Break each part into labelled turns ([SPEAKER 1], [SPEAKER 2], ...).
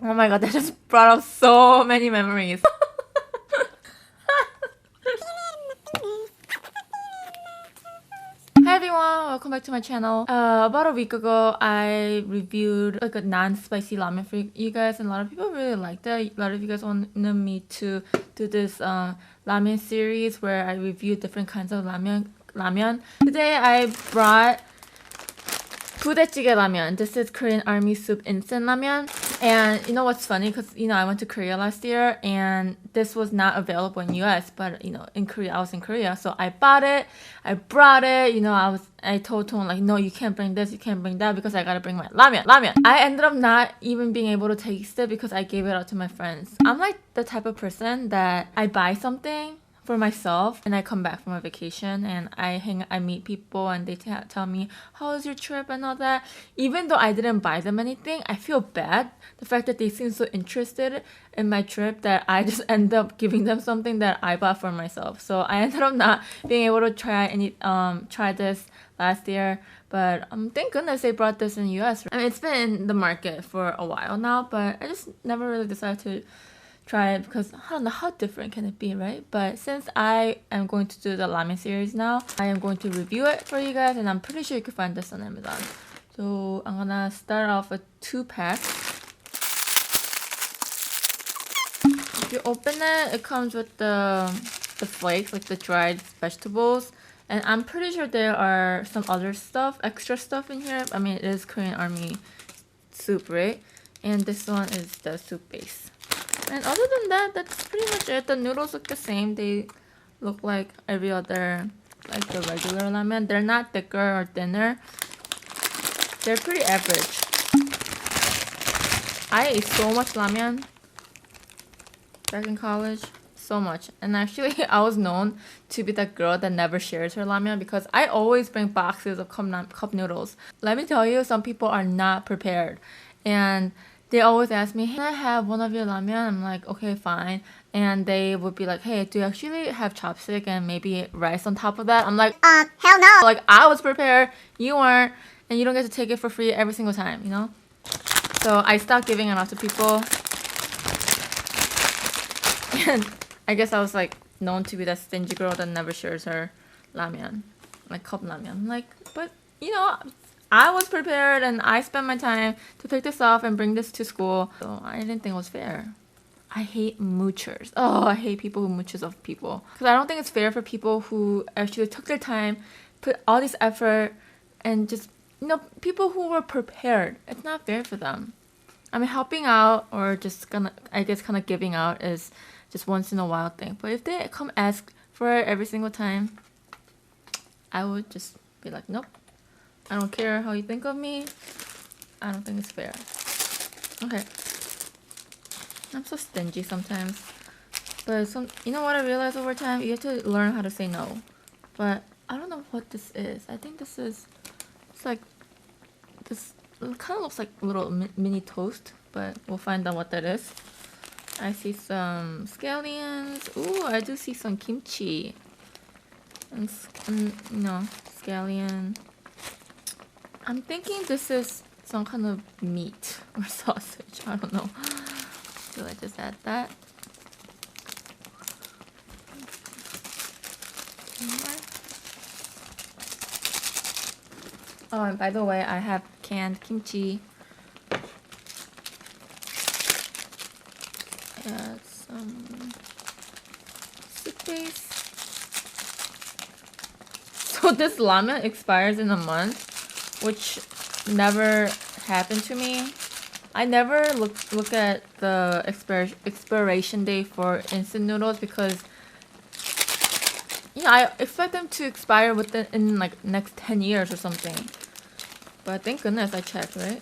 [SPEAKER 1] Oh my god, that just brought up so many memories. Hi everyone, welcome back to my channel. About a week ago, I reviewed like a non-spicy ramen for you guys, and a lot of people really liked it. A lot of you guys wanted me to do this ramen series where I review different kinds of ramen. Today I brought 부대찌개 ramen. This is Korean army soup instant ramen. And you know what's funny? Because, I went to Korea last year and this was not available in US, but, in Korea, I was in Korea. So I bought it, I brought it, I told Tone like, no, you can't bring this, you can't bring that because I gotta bring my ramen. I ended up not even being able to taste it because I gave it out to my friends. I'm like the type of person that I buy something for myself and I come back from a vacation and I meet people and they tell me how was your trip and all that. Even though I didn't buy them anything, I feel bad the fact that they seem so interested in my trip that I just end up giving them something that I bought for myself. So I ended up not being able to try this last year, but thank goodness they brought this in US. I mean, it's been in the market for a while now, but I just never really decided to try it because I don't know how different can it be, right? But since I am going to do the ramen series now, I am going to review it for you guys, and I'm pretty sure you can find this on Amazon. So I'm gonna start off with 2 packs. If you open it, it comes with the flakes, like the dried vegetables. And I'm pretty sure there are some other stuff, extra stuff in here. I mean, it is Korean army soup, right? And this one is the soup base. And other than that, that's pretty much it. The noodles look the same. They look like every other, like the regular ramen. They're not thicker or thinner. They're pretty average. I ate so much ramen back in college. So much. And actually, I was known to be that girl that never shares her ramen because I always bring boxes of cup noodles. Let me tell you, some people are not prepared. And they always ask me, hey, can I have one of your ramen? I'm like, okay, fine. And they would be like, hey, do you actually have chopstick and maybe rice on top of that? I'm like, hell no. Like, I was prepared, you weren't, and you don't get to take it for free every single time, So I stopped giving it out to people. And I guess I was like known to be that stingy girl that never shares her ramen, like cup ramen. I'm like, but I was prepared and I spent my time to pick this up and bring this to school. So I didn't think it was fair. I hate moochers. Oh, I hate people who mooches off people. Because I don't think it's fair for people who actually took their time, put all this effort, and just, people who were prepared. It's not fair for them. I mean, helping out or just kind of giving out is just once in a while thing. But if they come ask for it every single time, I would just be like, nope. I don't care how you think of me. I don't think it's fair. Okay. I'm so stingy sometimes. But you know what I realized over time? You have to learn how to say no. But I don't know what this is. I think it's like, this it kind of looks like a little mini toast. But we'll find out what that is. I see some scallions. Ooh, I do see some kimchi. And scallion. I'm thinking this is some kind of meat or sausage. I don't know. Do I just add that? Oh, and by the way, I have canned kimchi. Add some soup base. So this ramen expires in a month, which never happened to me. I never look at the expiration date for instant noodles because I expect them to expire in like next 10 years or something. But thank goodness I checked, right?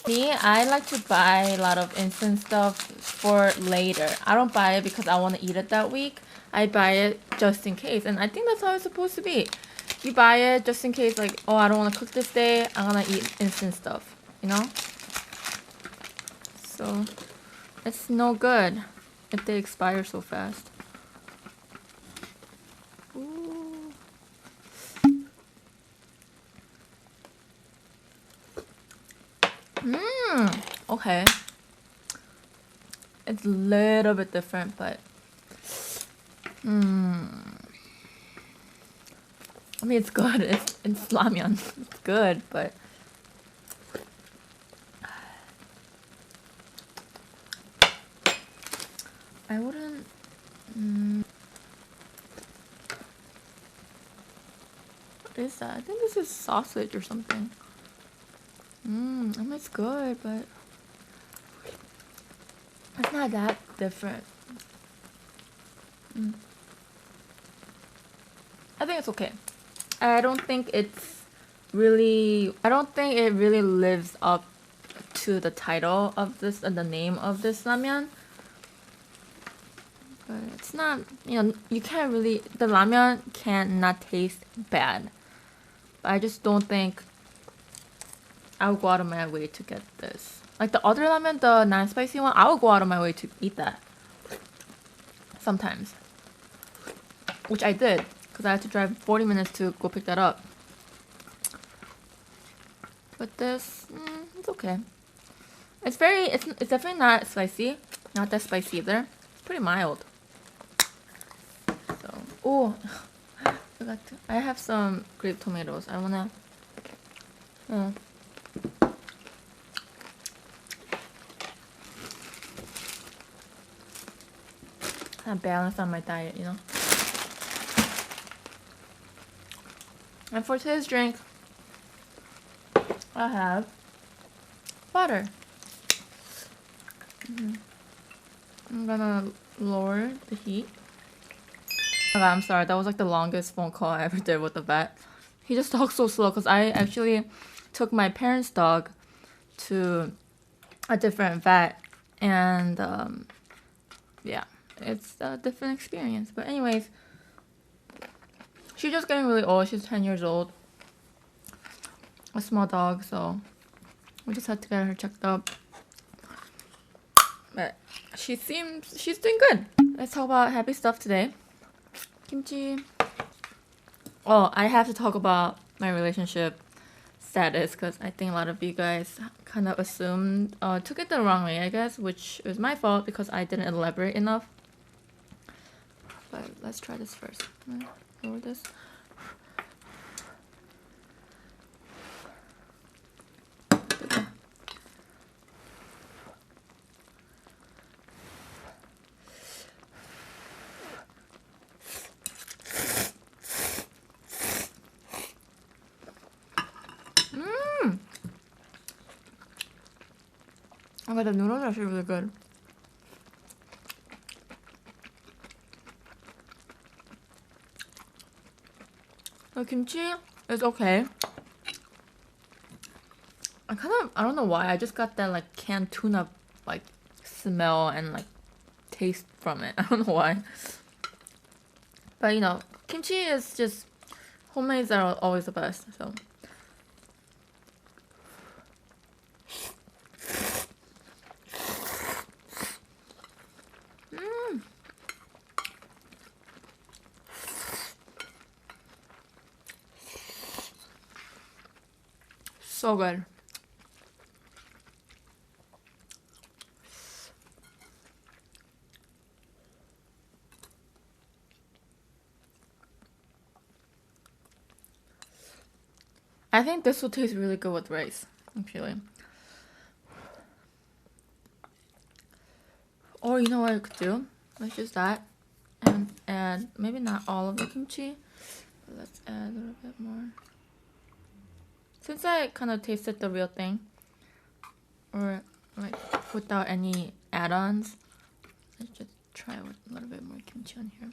[SPEAKER 1] Me, I like to buy a lot of instant stuff for later. I don't buy it because I want to eat it that week. I buy it just in case, and I think that's how it's supposed to be. You buy it just in case, like, oh, I don't want to cook this day, I'm gonna eat instant stuff, So, it's no good if they expire so fast. Ooh. Okay. It's a little bit different, but I mean, it's good. It's ramyun. It's good, but I wouldn't. What is that? I think this is sausage or something. I mean, it's good, but it's not that different. I think it's okay. I don't think it really lives up to the title of this and the name of this ramyun. But it's not, you can't really, the ramyun cannot taste bad. But I just don't think I would go out of my way to get this. Like the other ramen, the non-spicy one, I would go out of my way to eat that. Sometimes. Which I did, because I had to drive 40 minutes to go pick that up. But this, it's okay. It's definitely not spicy. Not that spicy either. It's pretty mild. So, oh, I have some grape tomatoes. I wanna, kind of balance on my diet, you know. And for today's drink, I have water. I'm gonna lower the heat. Okay, I'm sorry, that was like the longest phone call I ever did with the vet. He just talks so slow because I actually took my parents' dog to a different vet, and yeah, it's a different experience. But anyways, she's just getting really old. She's 10 years old. A small dog, so we just had to get her checked up. But she's doing good. Let's talk about happy stuff today. Kimchi. Oh, I have to talk about my relationship status because I think a lot of you guys kind of assumed, took it the wrong way, I guess, which was my fault because I didn't elaborate enough. But let's try this first. Lower this. Okay, the noodles are actually really good. The kimchi is okay. I don't know why, I just got that like canned tuna like smell and like taste from it. I don't know why. But you know, kimchi is just, homemades are always the best, so. So good. I think this will taste really good with rice, actually. Or you know what I could do? Let's use that and add, maybe not all of the kimchi, but let's add a little bit more. Since I kind of tasted the real thing, or like without any add-ons, let's just try with a little bit more kimchi on here.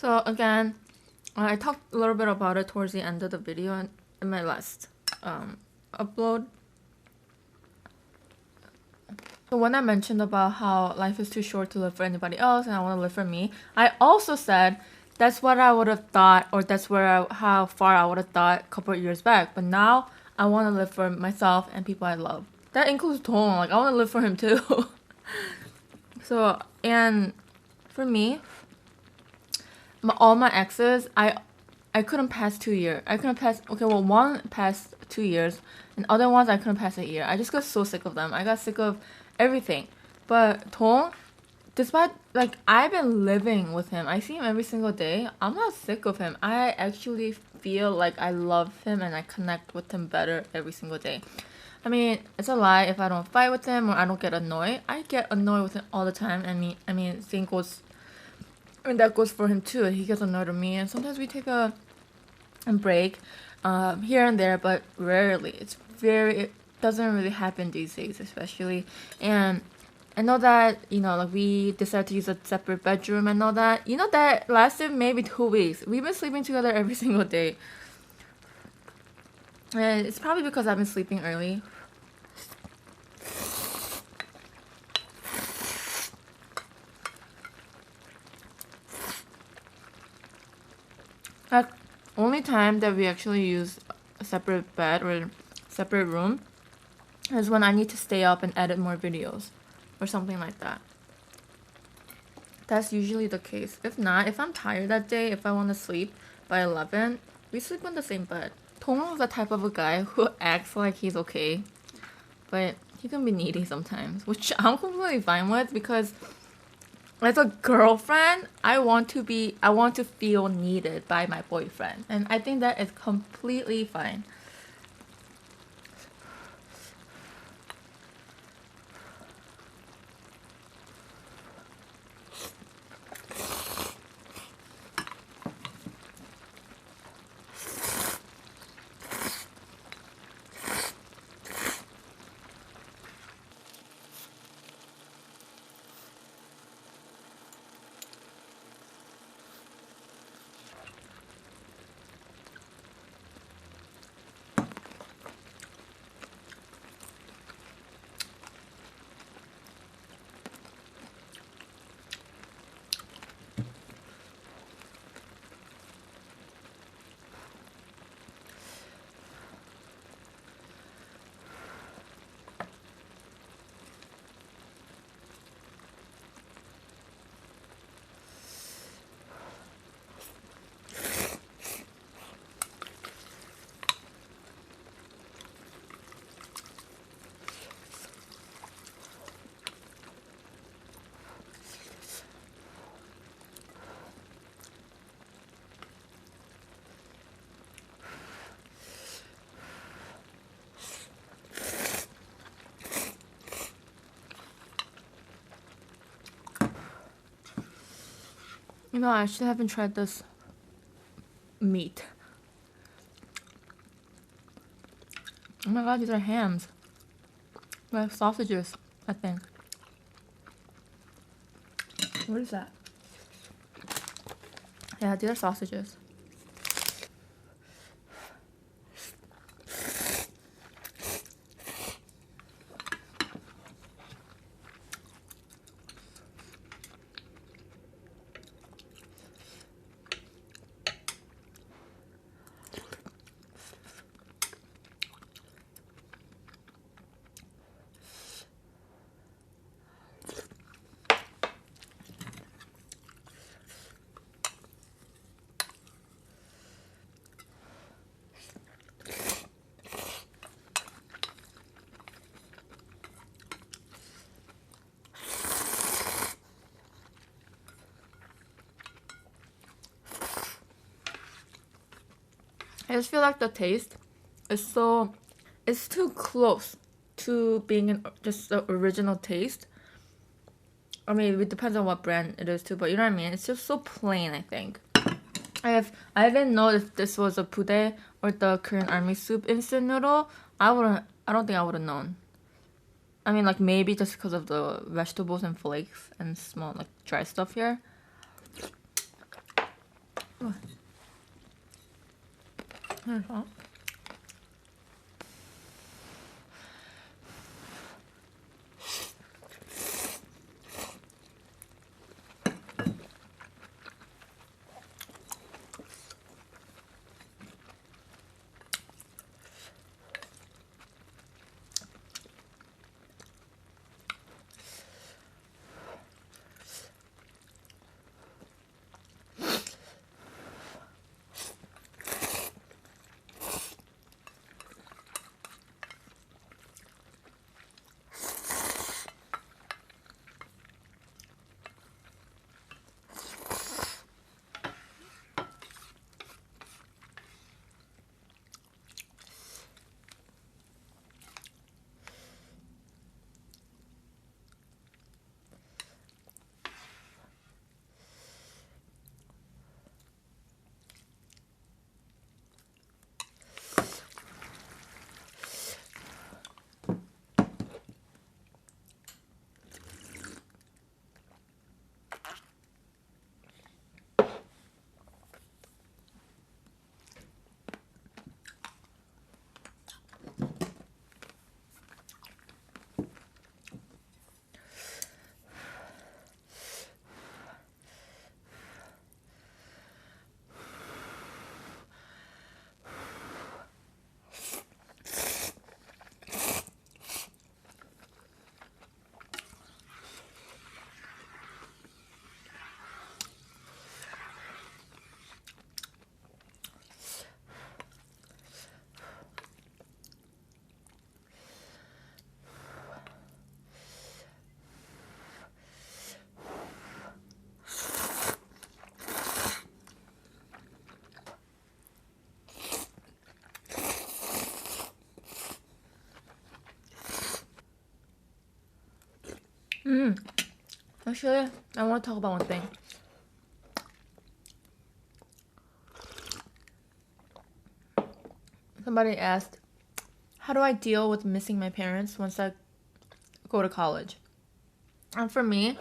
[SPEAKER 1] So again, I talked a little bit about it towards the end of the video in my last upload. So when I mentioned about how life is too short to live for anybody else and I want to live for me, I also said that's what I would have thought, or that's how far I would have thought a couple of years back. But now I want to live for myself and people I love. That includes Dong. Like, I want to live for him too. So, and for me, all my exes, I couldn't pass 2 years. I couldn't pass. Okay, well, one passed 2 years, and other ones I couldn't pass a year. I just got so sick of them. I got sick of everything. But Dong, despite like I've been living with him, I see him every single day. I'm not sick of him. I actually feel like I love him and I connect with him better every single day. I mean, it's a lie if I don't fight with him or I don't get annoyed. I get annoyed with him all the time. Same goes. That goes for him too. He gets annoyed with me, and sometimes we take a break here and there, but rarely. It doesn't really happen these days, especially. And I know that, like we decided to use a separate bedroom and all that. That lasted maybe 2 weeks. We've been sleeping together every single day. And it's probably because I've been sleeping early. Like, only time that we actually use a separate bed or separate room is when I need to stay up and edit more videos or something like that. That's usually the case. If not, if I'm tired that day, if I want to sleep by 11, we sleep on the same bed. Tong is the type of a guy who acts like he's okay, but he can be needy sometimes, which I'm completely fine with, because as a girlfriend, I want to feel needed by my boyfriend, and I think that is completely fine. I actually haven't tried this meat. Oh my god, these are hams. Like sausages, I think. What is that? Yeah, these are sausages. I just feel like the taste is it's too close to being just the original taste. I mean, it depends on what brand it is too, but you know what I mean? It's just so plain, I think. I didn't know if this was a pudae or the Korean army soup instant noodle. I don't think I would have known. I mean, like, maybe just because of the vegetables and flakes and small, like, dry stuff here. 그래서 Actually, I want to talk about one thing. Somebody asked, how do I deal with missing my parents once I go to college? And for me,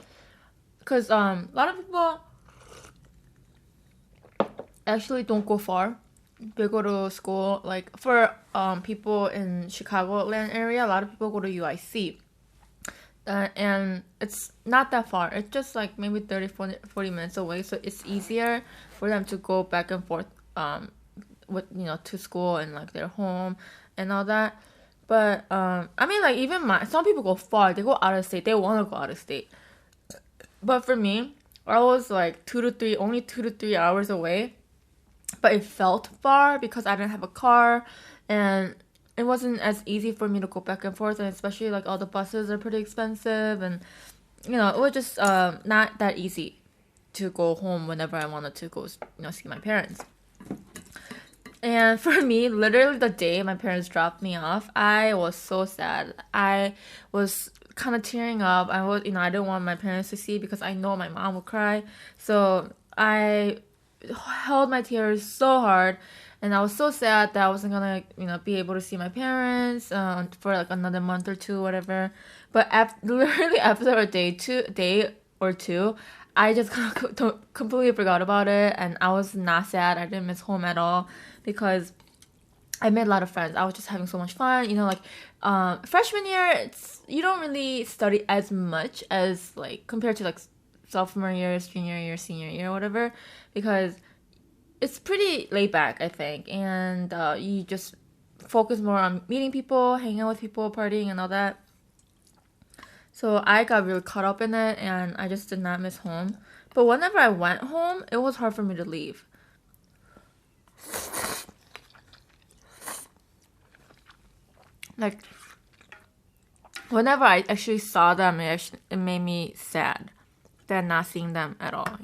[SPEAKER 1] because a lot of people actually don't go far. They go to school, like for people in Chicagoland area, a lot of people go to UIC. And it's not that far. It's just like maybe 30, 40 minutes away. So it's easier for them to go back and forth with, to school and like their home and all that. But I mean, like even some people go far. They go out of state. They want to go out of state. But for me, I was like only 2 to 3 hours away. But it felt far because I didn't have a car, and it wasn't as easy for me to go back and forth, and especially like all the buses are pretty expensive, and it was just not that easy to go home whenever I wanted to go see my parents. And for me, literally the day my parents dropped me off, I was so sad. I was kind of tearing up. I didn't want my parents to see because I know my mom would cry. So I held my tears so hard, and I was so sad that I wasn't gonna be able to see my parents for like another month or two, whatever. But literally after a day or two, I just completely forgot about it, and I was not sad. I didn't miss home at all because I made a lot of friends. I was just having so much fun. Freshman year, you don't really study as much as like compared to like sophomore year, junior year, senior year, whatever, because it's pretty laid back, I think, and you just focus more on meeting people, hanging out with people, partying, and all that. So I got really caught up in it, and I just did not miss home. But whenever I went home, it was hard for me to leave. Like, whenever I actually saw them, it made me sad than not seeing them at all.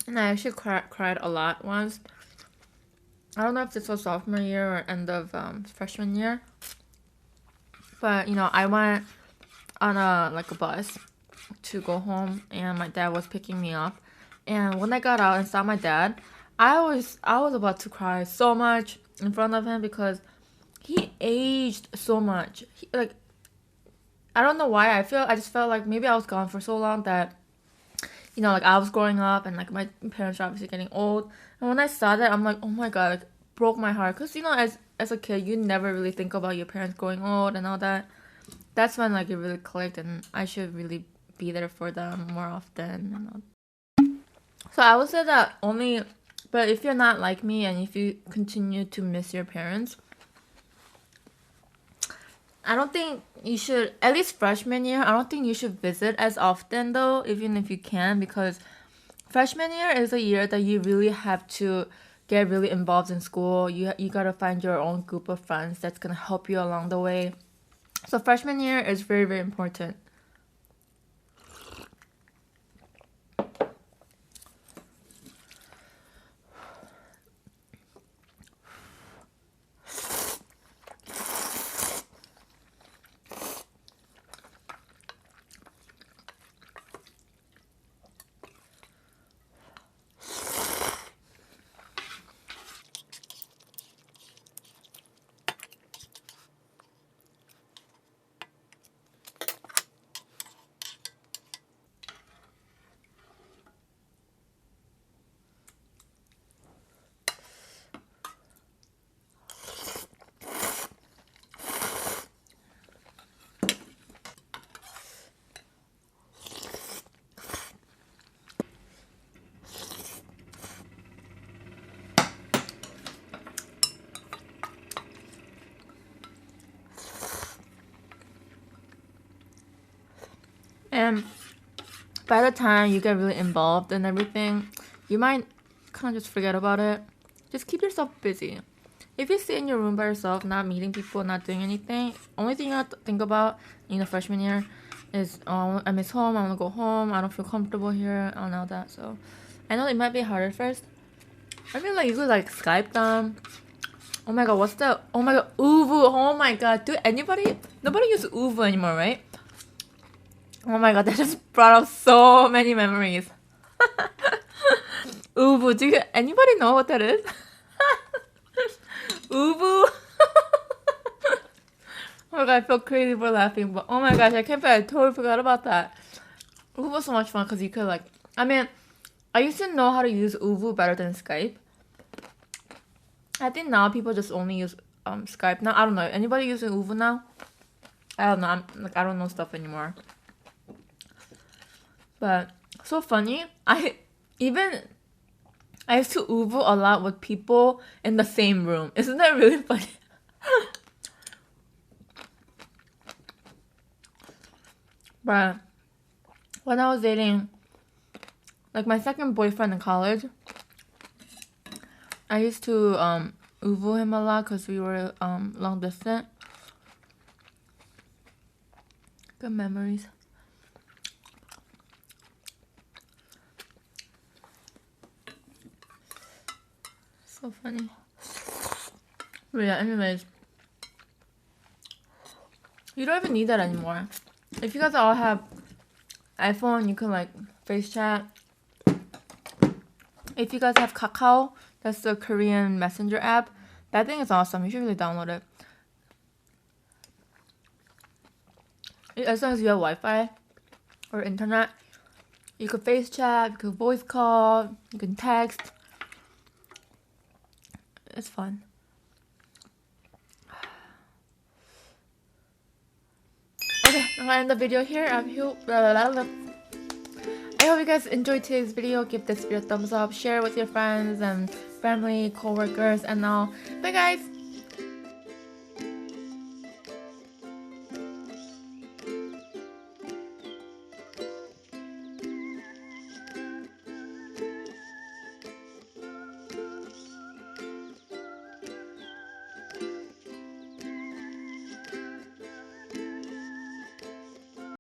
[SPEAKER 1] And I actually cried a lot once. I don't know if this was sophomore year or end of freshman year. But, I went on a bus to go home, and my dad was picking me up. And when I got out and saw my dad, I was about to cry so much in front of him because he aged so much. Like, I don't know why. I just felt like maybe I was gone for so long that, like I was growing up and like my parents are obviously getting old. And when I saw that, I'm like, oh my god, like broke my heart. Cause as a kid, you never really think about your parents growing old and all that. That's when like it really clicked, and I should really be there for them more often. So I would say that only, but if you're not like me and if you continue to miss your parents, I don't think you should, at least freshman year, I don't think you should visit as often though, even if you can, because freshman year is a year that you really have to get really involved in school. You gotta find your own group of friends that's gonna help you along the way. So freshman year is very, very important. And by the time you get really involved in everything, you might kind of just forget about it. Just keep yourself busy. If you sit in your room by yourself, not meeting people, not doing anything, only thing you have to think about in the freshman year is, oh, I miss home, I want to go home, I don't feel comfortable here, and all that. So I know it might be hard at first. I feel like you could like Skype them. Oh my god, oh my god, Uvu, oh my god, nobody uses Uvu anymore, right? Oh my god, that just brought up so many memories. Uvu, anybody know what that is? Uvu? Oh my god, I feel crazy for laughing, but oh my gosh, I can't believe I totally forgot about that. Uvu was so much fun because you could like, I used to know how to use Uvu better than Skype. I think now people just only use Skype. Now I don't know. Anybody using Uvu now? I don't know. I don't know stuff anymore. But so funny. I used to Uvu a lot with people in the same room. Isn't that really funny? But when I was dating, like my second boyfriend in college, I used to Uvu him a lot because we were long distance. Good memories. So funny. But yeah, anyways. You don't even need that anymore. If you guys all have iPhone, you can like face chat. If you guys have Kakao, that's the Korean messenger app. That thing is awesome. You should really download it. As long as you have Wi-Fi or internet, you could face chat, you could voice call, you can text. It's fun. Okay, I'm gonna end the video here. I hope you guys enjoyed today's video. Give this video a thumbs up, share it with your friends and family, co-workers, and all. Bye guys!